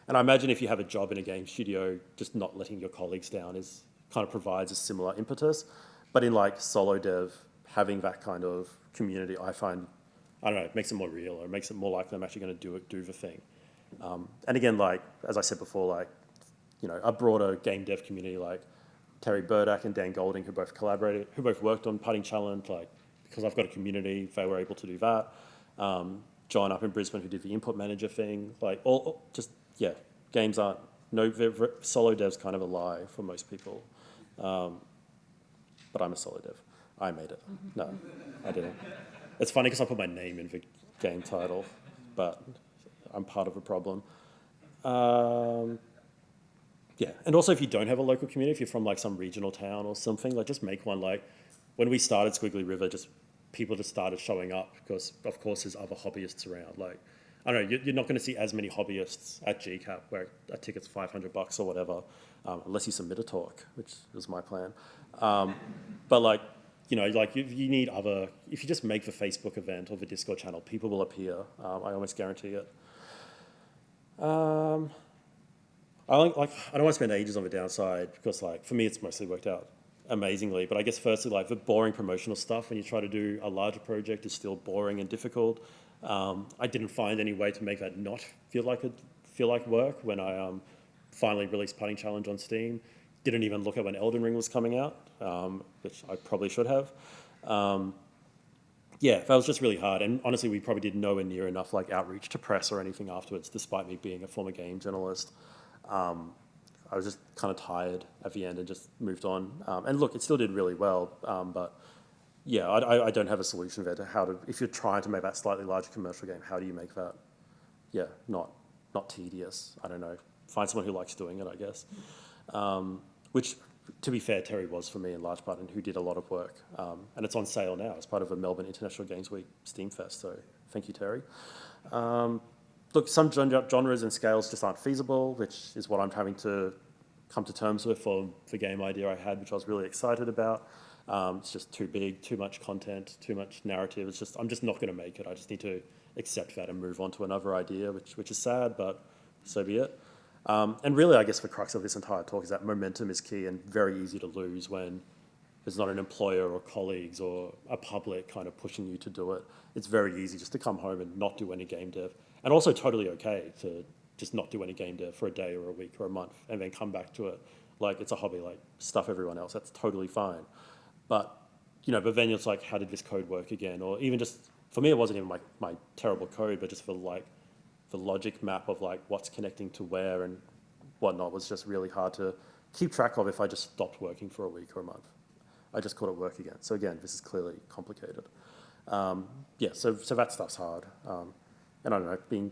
And I imagine if you have a job in a game studio, just not letting your colleagues down is kind of provides a similar impetus. But in like solo dev, having that kind of community, I find, I don't know, it makes it more real, or it makes it more likely I'm actually going to do the thing. And again, like, as I said before, like, you know, a broader game dev community, like Terry Burdack and Dan Golding, who both worked on Putting Challenge, like, because I've got a community, they were able to do that. John up in Brisbane, who did the input manager thing, like, all just, yeah, games aren't, solo dev's kind of a lie for most people. But I'm a solo dev. I made it. No, I didn't. It's funny because I put my name in the game title, but I'm part of a problem. Yeah, and also if you don't have a local community, if you're from like some regional town or something, like just make one. Like when we started Squiggly River, people just started showing up because of course there's other hobbyists around. Like, I don't know, you're not going to see as many hobbyists at GCAP where a ticket's $500 or whatever, unless you submit a talk, which was my plan. But like, you know, like you need if you just make the Facebook event or the Discord channel, people will appear. I almost guarantee it. I don't want to spend ages on the downside because like, for me, it's mostly worked out amazingly. But I guess firstly, like the boring promotional stuff when you try to do a larger project is still boring and difficult. I didn't find any way to make that not feel like work when I finally released Putting Challenge on Steam. Didn't even look at when Elden Ring was coming out, which I probably should have. Yeah, that was just really hard. And honestly, we probably did nowhere near enough like outreach to press or anything afterwards, despite me being a former game journalist. I was just kind of tired at the end and just moved on. And look, it still did really well, but yeah, I don't have a solution there to if you're trying to make that slightly larger commercial game, how do you make that, yeah, not tedious? I don't know. Find someone who likes doing it, I guess. Which, to be fair, Terry was for me in large part and who did a lot of work. And it's on sale now as part of a Melbourne International Games Week Steam Fest, so thank you, Terry. Look, some genres and scales just aren't feasible, which is what I'm having to come to terms with for the game idea I had, which I was really excited about. It's just too big, too much content, too much narrative. I'm just not going to make it. I just need to accept that and move on to another idea, which is sad, but so be it. And really, I guess the crux of this entire talk is that momentum is key and very easy to lose when there's not an employer or colleagues or a public kind of pushing you to do it. It's very easy just to come home and not do any game dev. And also totally okay to just not do any game dev for a day or a week or a month and then come back to it like it's a hobby, like stuff everyone else. That's totally fine. But, you know, but then it's like, how did this code work again? Or even just, for me, it wasn't even my terrible code, but just for like the logic map of like what's connecting to where and whatnot was just really hard to keep track of if I just stopped working for a week or a month. I just called it work again. So again, this is clearly complicated. Yeah, so that stuff's hard. And I don't know, being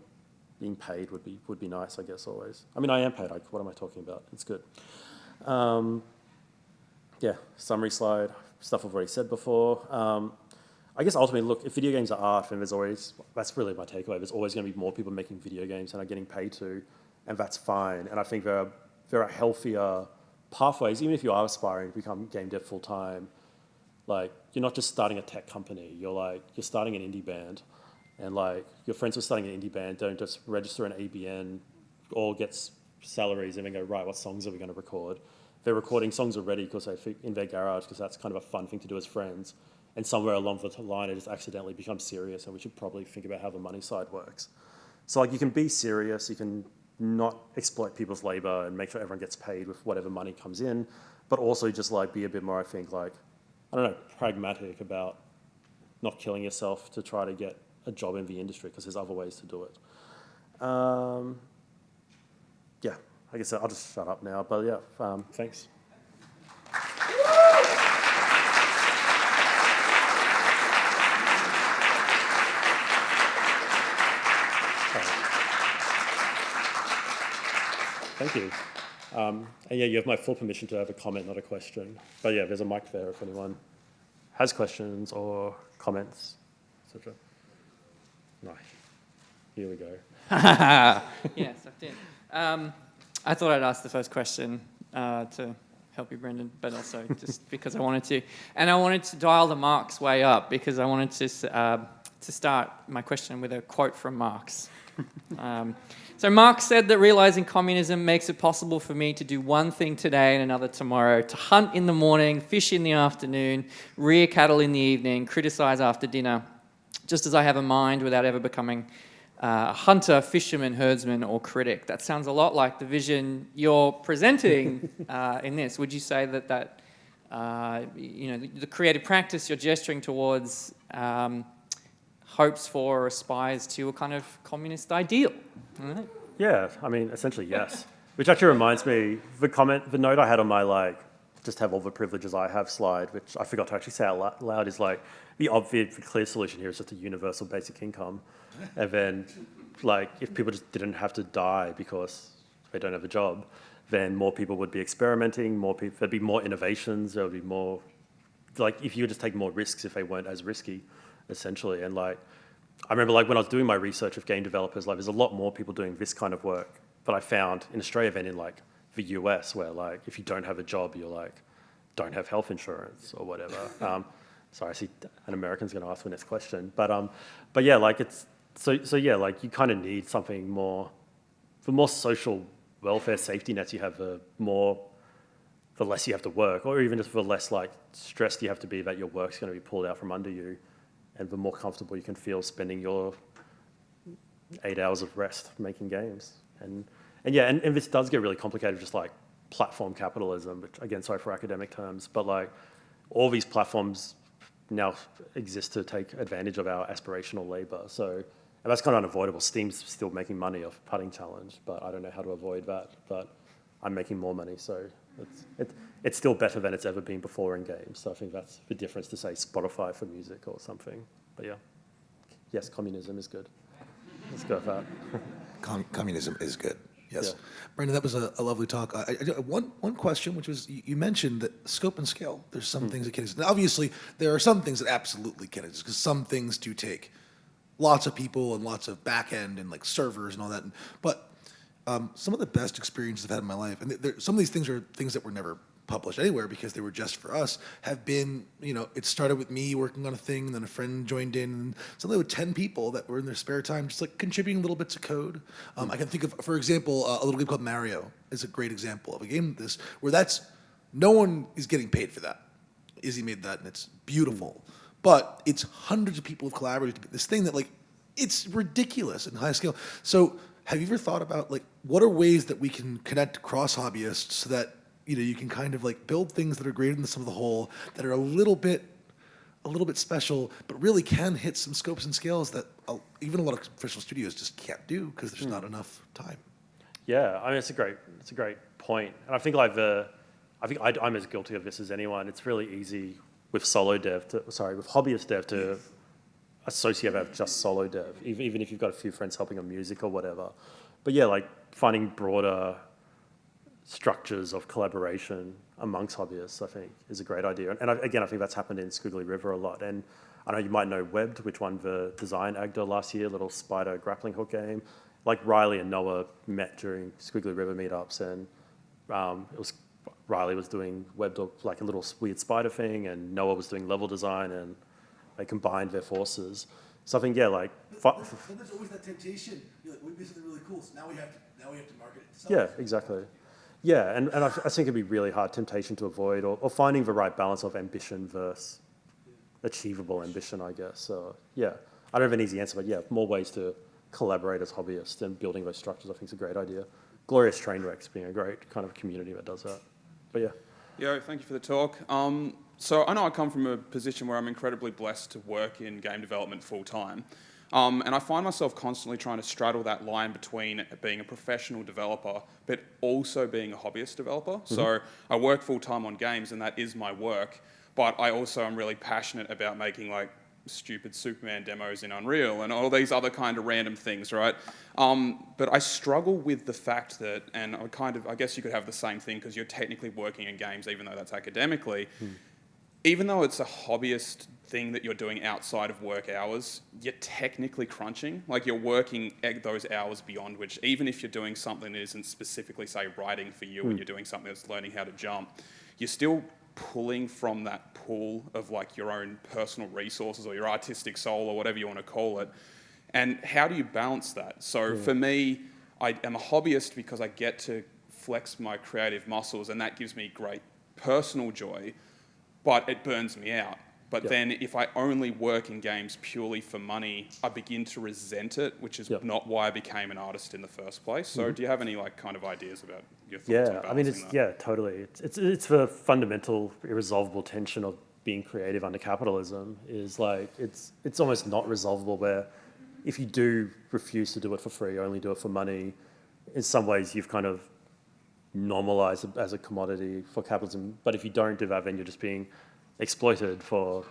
paid would be nice, I guess, always. I mean, I am paid. What am I talking about? It's good. Yeah, summary slide, stuff I've already said before. I guess ultimately, look, if video games are art, then that's really my takeaway. There's always going to be more people making video games than are getting paid to, and that's fine. And I think there are healthier pathways, even if you are aspiring to become game dev full time. Like, you're not just starting a tech company. You're starting an indie band, and like your friends who are starting an indie band don't just register an ABN, all get salaries, and then go, right, what songs are we going to record? They're recording songs already because they fit in their garage because that's kind of a fun thing to do as friends. And somewhere along the line, it just accidentally becomes serious, and we should probably think about how the money side works. So like, you can be serious, you can not exploit people's labor and make sure everyone gets paid with whatever money comes in, but also just like be a bit more, I think, like, I don't know, pragmatic about not killing yourself to try to get a job in the industry because there's other ways to do it. Yeah, I guess I'll just shut up now, but yeah, thanks. Thank you. And yeah, you have my full permission to have a comment, not a question. But yeah, there's a mic there if anyone has questions or comments, etc. Nice. Here we go. Yeah, sucked in. I thought I'd ask the first question to help you, Brendan, but also just because I wanted to. And I wanted to dial the Marx way up because I wanted to start my question with a quote from Marx. So Marx said that realizing communism makes it possible for me to do one thing today and another tomorrow, to hunt in the morning, fish in the afternoon, rear cattle in the evening, criticize after dinner, just as I have a mind without ever becoming a hunter, fisherman, herdsman, or critic. That sounds a lot like the vision you're presenting in this. Would you say that the creative practice you're gesturing towards hopes for or aspires to a kind of communist ideal? Right. Yeah, I mean, essentially, yes. Which actually reminds me, the note I had on my, just have all the privileges I have slide, which I forgot to actually say out loud, is the obvious, the clear solution here is just a universal basic income. And then, if people just didn't have to die because they don't have a job, then more people would be experimenting, there'd be more innovations, there would be more, if you would just take more risks if they weren't as risky, essentially. And I remember when I was doing my research of game developers, there's a lot more people doing this kind of work that I found in Australia than in the US, where if you don't have a job, you're don't have health insurance or whatever. Sorry, I see an American's going to ask the next question, but yeah, it's you kind of need something more, the more social welfare safety nets you have, the less you have to work, or even just the less stressed you have to be that your work's going to be pulled out from under you. And the more comfortable you can feel spending your 8 hours of rest making games. And this does get really complicated, just platform capitalism, which again, sorry for academic terms, but all these platforms now exist to take advantage of our aspirational labor. So, and that's kind of unavoidable. Steam's still making money off Putting Challenge, but I don't know how to avoid that. But I'm making more money, so it's still better than it's ever been before in games. So I think that's the difference to say Spotify for music or something. But yeah, yes, communism is good. Let's go with that. Communism is good. Yes. Yeah. Brendan, that was a lovely talk. One question, which was, you mentioned that scope and scale, there's some things that can exist. Now, obviously, there are some things that absolutely can exist, because some things do take lots of people and lots of back end and servers and all that. But some of the best experiences I've had in my life, and some of these things are things that were never published anywhere because they were just for us, have been, it started with me working on a thing, and then a friend joined in, and something with 10 people that were in their spare time just contributing little bits of code. I can think of, for example, a little game called Mario is a great example of a game like this, where no one is getting paid for that. Izzy made that, and it's beautiful. But it's hundreds of people have collaborated to make this thing that, it's ridiculous and high scale. So have you ever thought about, what are ways that we can connect cross hobbyists so that, you can kind of build things that are greater than the sum of the whole, that are a little bit special, but really can hit some scopes and scales that even a lot of professional studios just can't do because there's not enough time. Yeah, I mean, it's a great point. And I think I'm as guilty of this as anyone. It's really easy with with hobbyist dev to associate that with just solo dev, even if you've got a few friends helping on music or whatever. But yeah, finding broader structures of collaboration amongst hobbyists, I think, is a great idea. And again, I think that's happened in Squiggly River a lot. And I know you might know Webbed, which won the Design Agda last year, little spider grappling hook game. Riley and Noah met during Squiggly River meetups, and Riley was doing Webbed, a little weird spider thing, and Noah was doing level design, and they combined their forces. So I think, yeah, But there's always that temptation. You're we made something really cool, so now we have to market it to sell. Yeah, exactly. Yeah, and I think it'd be really hard temptation to avoid, or finding the right balance of ambition versus achievable ambition, I guess. So yeah, I don't have an easy answer, but yeah, more ways to collaborate as hobbyists and building those structures, I think is a great idea. Glorious Trainwrecks being a great kind of community that does that. But yeah. Yo, thank you for the talk. So I know I come from a position where I'm incredibly blessed to work in game development full time. And I find myself constantly trying to straddle that line between being a professional developer, but also being a hobbyist developer. Mm-hmm. So I work full time on games, and that is my work. But I also am really passionate about making stupid Superman demos in Unreal and all these other kind of random things, right? But I struggle with the fact that, and I guess you could have the same thing because you're technically working in games, even though that's academically. Even though it's a hobbyist thing that you're doing outside of work hours, you're technically crunching. You're working those hours beyond which, even if you're doing something that isn't specifically, say, writing for you, and you're doing something that's learning how to jump, you're still pulling from that pool of like your own personal resources or your artistic soul or whatever you want to call it. And how do you balance that? So for me, I am a hobbyist because I get to flex my creative muscles, and that gives me great personal joy, but it burns me out. But then if I only work in games purely for money, I begin to resent it, which is not why I became an artist in the first place. So do you have any like kind of ideas about your thoughts on balancing that? Totally. It's the fundamental irresolvable tension of being creative under capitalism is like, it's almost not resolvable, where if you do refuse to do it for free, only do it for money, in some ways you've kind of normalized it as a commodity for capitalism. But if you don't do that, then you're just being exploited for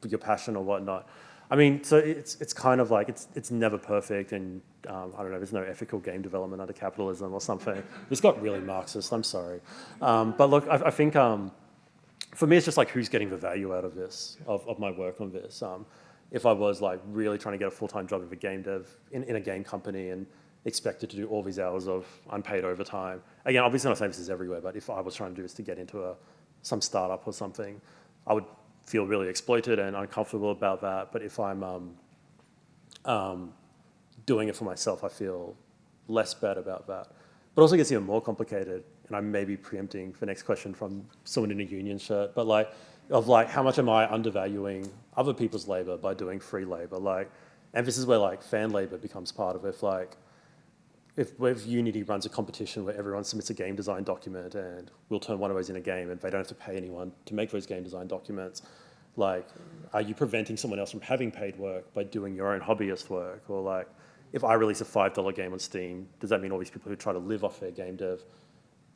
your passion or whatnot. I mean, so it's kind of like, it's never perfect, and I don't know, there's no ethical game development under capitalism or something. It's got really Marxist, I'm sorry. But look, I think for me, it's just like, who's getting the value out of this, of my work on this? If I was like really trying to get a full-time job as a game dev in a game company and expected to do all these hours of unpaid overtime, again, obviously not saying this is everywhere, but if I was trying to do this to get into some startup or something, I would feel really exploited and uncomfortable about that. But if I'm doing it for myself, I feel less bad about that. But also it gets even more complicated, and I may be preempting the next question from someone in a union shirt, but like how much am I undervaluing other people's labor by doing free labor? Like, and this is where like fan labor becomes part of it. If Unity runs a competition where everyone submits a game design document and we'll turn one of those in a game and they don't have to pay anyone to make those game design documents, like, are you preventing someone else from having paid work by doing your own hobbyist work? Or like, if I release a $5 game on Steam, does that mean all these people who try to live off their game dev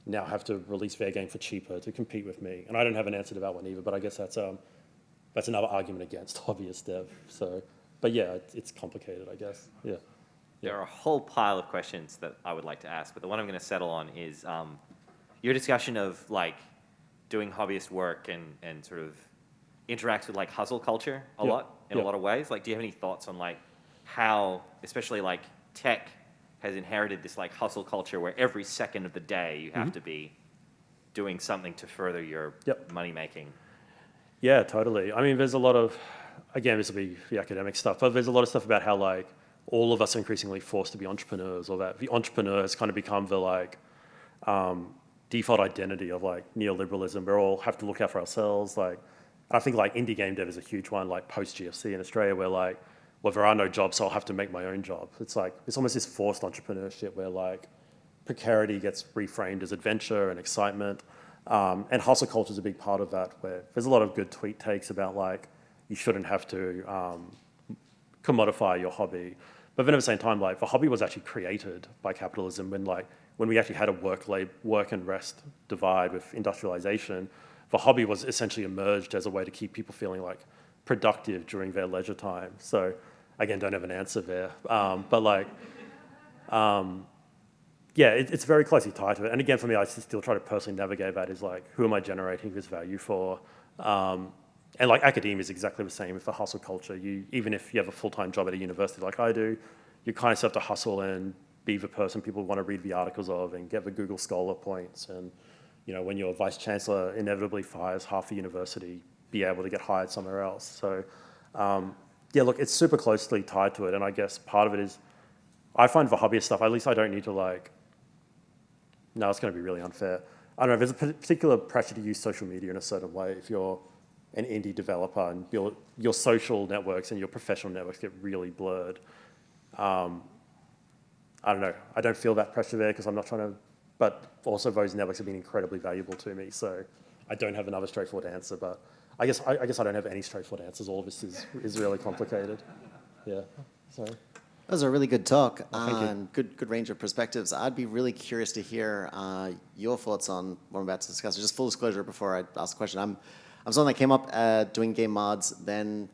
now have to release their game for cheaper to compete with me? And I don't have an answer to that one either, but I guess that's another argument against hobbyist dev. So, but yeah, it's complicated, I guess, yeah. There are a whole pile of questions that I would like to ask, but the one I'm going to settle on is your discussion of like doing hobbyist work and sort of interacts with like hustle culture a lot in a lot of ways. Like, do you have any thoughts on like how, especially like tech has inherited this like hustle culture where every second of the day you have to be doing something to further your money making? Yeah, totally. I mean, there's a lot of, again, this will be the academic stuff, but there's a lot of stuff about how like all of us are increasingly forced to be entrepreneurs, or that the entrepreneur has kind of become the like default identity of like neoliberalism. We all have to look out for ourselves. Like, I think like indie game dev is a huge one, like post GFC in Australia, where like, well, there are no jobs, so I'll have to make my own job. It's like, it's almost this forced entrepreneurship where like precarity gets reframed as adventure and excitement. And hustle culture is a big part of that, where there's a lot of good tweet takes about like, you shouldn't have to commodify your hobby. But then at the same time, like the hobby was actually created by capitalism when we actually had a work and rest divide with industrialization. The hobby was essentially emerged as a way to keep people feeling like productive during their leisure time. So again, don't have an answer there. But like, yeah, it's very closely tied to it. And again, for me, I still try to personally navigate that is like, who am I generating this value for? And like academia is exactly the same with the hustle culture. Even if you have a full-time job at a university like I do, you kind of still have to hustle and be the person people want to read the articles of and get the Google Scholar points. And you know, when your vice chancellor inevitably fires half the university, be able to get hired somewhere else. So yeah, look, it's super closely tied to it. And I guess part of it is, I find the hobbyist stuff, at least I don't need to like, no, it's going to be really unfair. I don't know, there's a particular pressure to use social media in a certain way if you're an indie developer and your social networks and your professional networks get really blurred. I don't know, I don't feel that pressure there because I'm not trying to, but also those networks have been incredibly valuable to me, so I don't have another straightforward answer, but I guess I don't have any straightforward answers. All of this is really complicated. Yeah, sorry. That was a really good talk Thank you. and good range of perspectives. I'd be really curious to hear your thoughts on what I'm about to discuss. Just full disclosure before I ask the question. I'm someone that came up doing game mods, then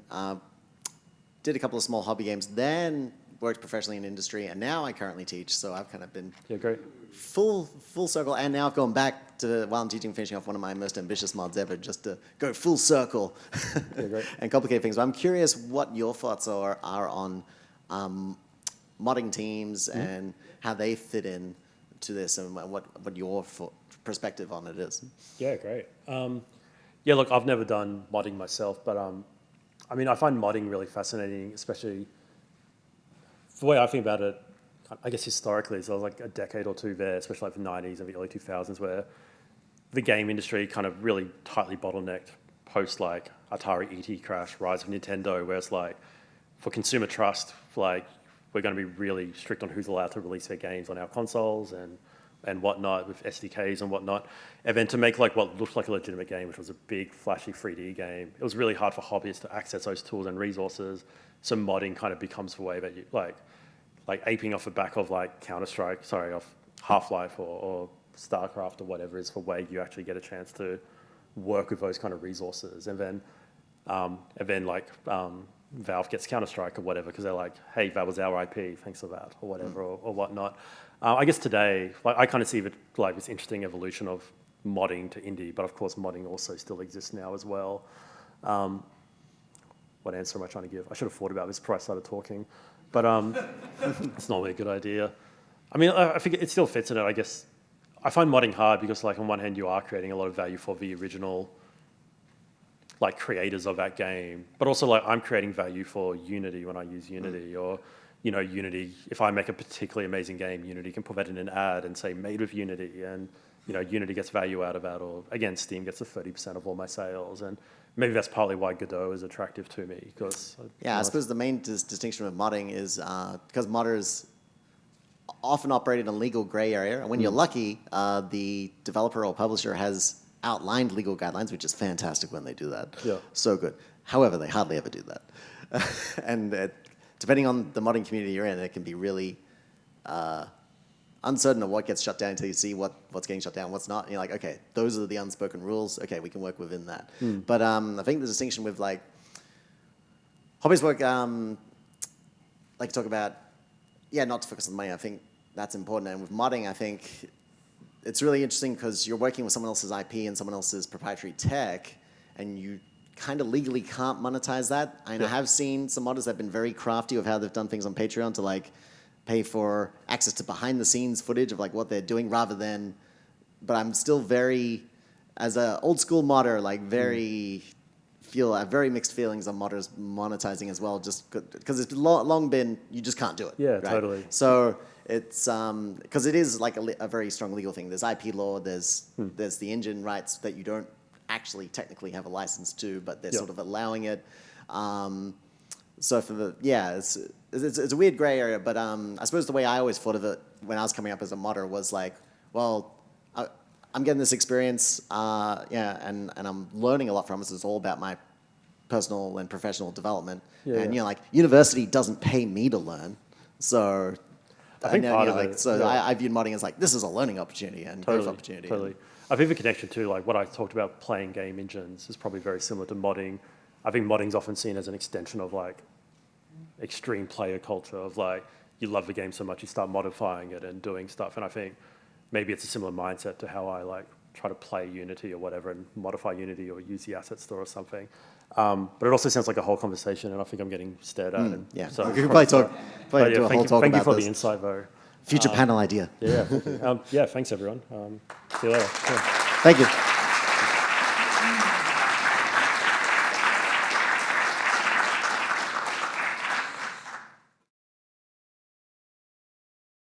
did a couple of small hobby games, then worked professionally in industry, and now I currently teach. So I've kind of been Great. full circle, and now I've gone back to, while I'm teaching, finishing off one of my most ambitious mods ever, just to go full circle Great. and complicate things. But I'm curious what your thoughts are on modding teams and how they fit in to this and what your perspective on it is. Yeah, great. Yeah, look, I've never done modding myself, but I mean, I find modding really fascinating, especially the way I think about it, I guess historically, so I was like a decade or two there, especially like the 90s and the early 2000s, where the game industry kind of really tightly bottlenecked post like Atari ET crash, rise of Nintendo, where it's like for consumer trust, like we're going to be really strict on who's allowed to release their games on our consoles and whatnot with SDKs and whatnot. And then to make like what looked like a legitimate game, which was a big flashy 3D game, it was really hard for hobbyists to access those tools and resources. So modding kind of becomes the way that you like aping off the back of like off Half-Life or StarCraft or whatever is the way you actually get a chance to work with those kind of resources. And then Valve gets Counter-Strike or whatever because they're like, hey, that was our IP, thanks for that, or whatever, or whatnot. I guess today, like I kind of see like this interesting evolution of modding to indie, but of course modding also still exists now as well. What answer am I trying to give? I should have thought about this before I started talking, but it's normally a good idea. I mean, I think it still fits in it, I guess. I find modding hard because, like, on one hand, you are creating a lot of value for the original, like, creators of that game, but also, like, I'm creating value for Unity when I use Unity, or, you know, Unity, if I make a particularly amazing game, Unity can put that in an ad and say, made with Unity, and, you know, Unity gets value out of that, or, again, Steam gets the 30% of all my sales, and maybe that's partly why Godot is attractive to me, because... Yeah, I suppose the main distinction with modding is because modders often operate in a legal gray area, and when you're lucky, the developer or publisher has outlined legal guidelines, which is fantastic when they do that. Yeah. So good. However, they hardly ever do that. And depending on the modding community you're in, it can be really uncertain of what gets shut down until you see what's getting shut down, what's not. And you're like, okay, those are the unspoken rules. Okay, we can work within that. But I think the distinction with like hobbyist work, like to talk about, yeah, not to focus on the money. I think that's important. And with modding, I think it's really interesting because you're working with someone else's IP and someone else's proprietary tech, and you kind of legally can't monetize that. I have seen some modders that have been very crafty of how they've done things on Patreon to like pay for access to behind the scenes footage of like what they're doing rather than, but I'm still very, as an old school modder, like I have very mixed feelings on modders monetizing as well, just because it's long been, you just can't do it. Yeah, right? totally. So it's, because it is like a very strong legal thing. There's IP law, there's the engine rights that you don't actually technically have a license to, but they're sort of allowing it. So for it's a weird gray area, but I suppose the way I always thought of it when I was coming up as a modder was like, well, I'm getting this experience, and I'm learning a lot from it. So it's all about my personal and professional development. And you know, like university doesn't pay me to learn, so I think part of like, it. so I viewed modding as like this is a learning opportunity and growth opportunity. Totally. I think the connection to like what I talked about playing game engines is probably very similar to modding. I think modding's often seen as an extension of like extreme player culture of like you love the game so much you start modifying it and doing stuff, and I think maybe it's a similar mindset to how I like try to play Unity or whatever and modify Unity or use the asset store or something. But it also sounds like a whole conversation, and I think I'm getting stared at. And Yeah, so we could probably do a whole talk thank you about for this. the insight, though. Future panel idea. Yeah, thanks everyone. See you later. Yeah. Thank you.